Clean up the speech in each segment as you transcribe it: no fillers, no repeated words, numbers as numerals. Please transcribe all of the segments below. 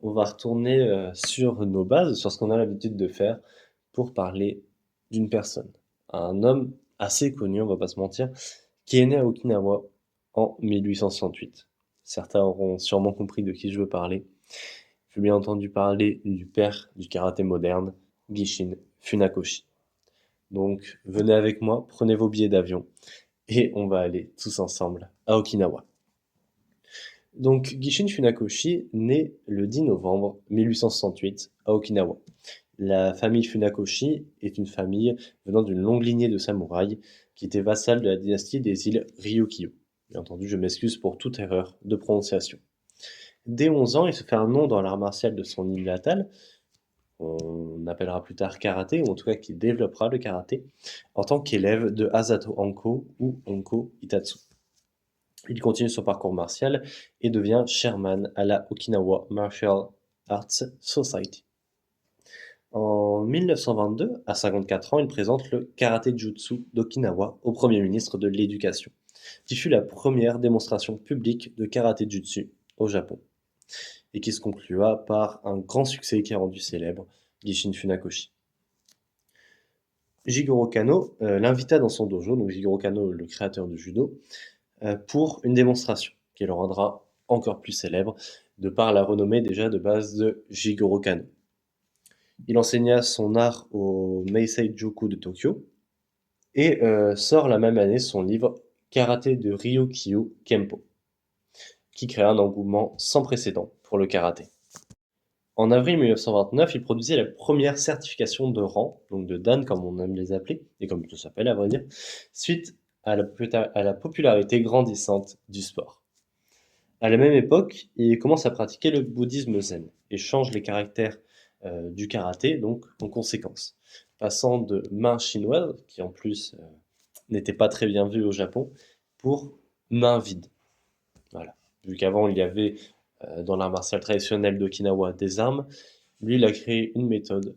on va retourner sur nos bases, sur ce qu'on a l'habitude de faire pour parler d'une personne. Un homme assez connu, on va pas se mentir, qui est né à Okinawa en 1868. Certains auront sûrement compris de qui je veux parler. Je veux bien entendu parler du père du karaté moderne, Gishin Funakoshi. Donc venez avec moi, prenez vos billets d'avion et on va aller tous ensemble à Okinawa. Donc Gishin Funakoshi naît le 10 novembre 1868 à Okinawa. La famille Funakoshi est une famille venant d'une longue lignée de samouraïs qui était vassale de la dynastie des îles Ryukyu. Bien entendu, je m'excuse pour toute erreur de prononciation. Dès 11 ans, il se fait un nom dans l'art martial de son île natale, qu'on appellera plus tard karaté, ou en tout cas qui développera le karaté, en tant qu'élève de Asato Anko ou Onko Itatsu. Il continue son parcours martial et devient chairman à la Okinawa Martial Arts Society. En 1922, à 54 ans, il présente le Karaté Jutsu d'Okinawa au Premier ministre de l'Éducation, qui fut la première démonstration publique de Karaté Jutsu au Japon, et qui se conclua par un grand succès qui a rendu célèbre Gishin Funakoshi. Jigoro Kano l'invita dans son dojo, donc Jigoro Kano, le créateur du judo, pour une démonstration qui le rendra encore plus célèbre de par la renommée déjà de base de Jigoro Kano. Il enseigna son art au Meisei-juku de Tokyo et sort la même année son livre Karaté de Ryukyu Kempo, qui créa un engouement sans précédent pour le karaté. En avril 1929, il produisait la première certification de rang, donc de Dan comme on aime les appeler, et comme ça s'appelle à vrai dire, suite à la popularité grandissante du sport. À la même époque, il commence à pratiquer le bouddhisme zen et change les caractères du karaté, donc en conséquence, passant de main chinoise, qui en plus n'était pas très bien vue au Japon, pour main vide. Voilà. Vu qu'avant il y avait dans l'art martial traditionnel d'Okinawa des armes, lui il a créé une méthode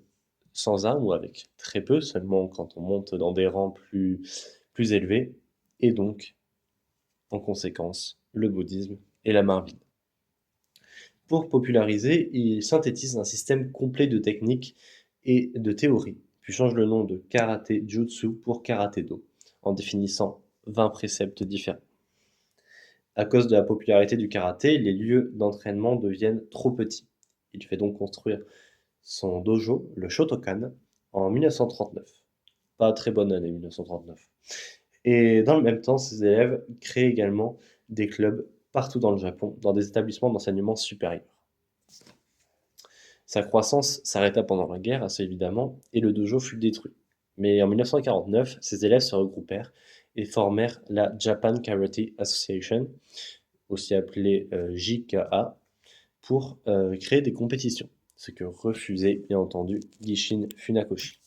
sans armes ou avec très peu, seulement quand on monte dans des rangs plus élevés, et donc en conséquence le bouddhisme et la main vide. Pour populariser, il synthétise un système complet de techniques et de théories, puis change le nom de Karaté Jutsu pour Karaté-do, en définissant 20 préceptes différents. À cause de la popularité du karaté, les lieux d'entraînement deviennent trop petits. Il fait donc construire son dojo, le Shotokan, en 1939. Pas très bonne année 1939. Et dans le même temps, ses élèves créent également des clubs partout dans le Japon, dans des établissements d'enseignement supérieur. Sa croissance s'arrêta pendant la guerre, assez évidemment, et le dojo fut détruit. Mais en 1949, ses élèves se regroupèrent et formèrent la Japan Karate Association, aussi appelée JKA, pour créer des compétitions, ce que refusait bien entendu Gishin Funakoshi.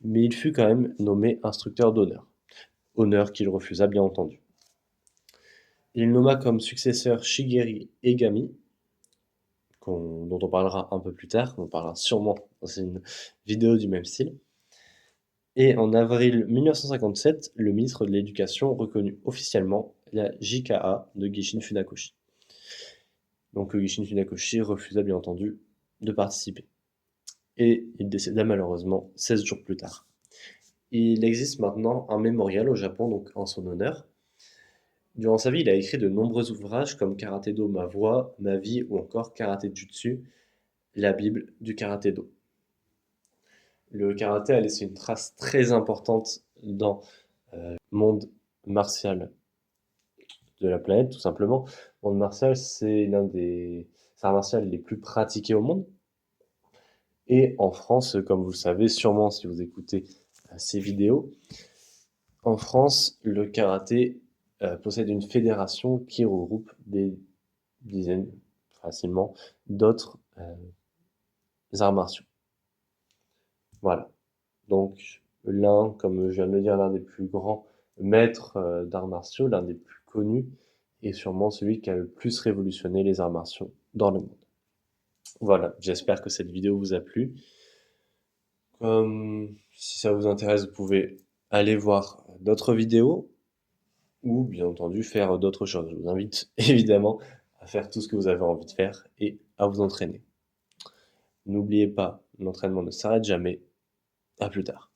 Mais il fut quand même nommé instructeur d'honneur, honneur qu'il refusa bien entendu. Il nomma comme successeur Shigeru Egami, dont on parlera un peu plus tard, on parlera sûrement dans une vidéo du même style. Et en avril 1957, le ministre de l'Éducation reconnut officiellement la JKA de Gishin Funakoshi. Donc Gishin Funakoshi refusa bien entendu de participer. Et il décéda malheureusement 16 jours plus tard. Il existe maintenant un mémorial au Japon donc en son honneur. Durant sa vie, il a écrit de nombreux ouvrages comme Karaté-do, ma voix, ma vie ou encore Karaté Jutsu, la Bible du Karaté-do. Le karaté a laissé une trace très importante dans le monde martial de la planète, tout simplement. Le monde martial, c'est l'un des arts martiaux les plus pratiqués au monde. Et en France, comme vous le savez sûrement si vous écoutez ces vidéos, en France, le karaté possède une fédération qui regroupe des dizaines, facilement, d'autres arts martiaux. Voilà. Donc, comme je viens de le dire, l'un des plus grands maîtres d'arts martiaux, l'un des plus connus, et sûrement celui qui a le plus révolutionné les arts martiaux dans le monde. Voilà, j'espère que cette vidéo vous a plu. Si ça vous intéresse, vous pouvez aller voir d'autres vidéos, ou bien entendu faire d'autres choses. Je vous invite évidemment à faire tout ce que vous avez envie de faire et à vous entraîner. N'oubliez pas, l'entraînement ne s'arrête jamais. À plus tard.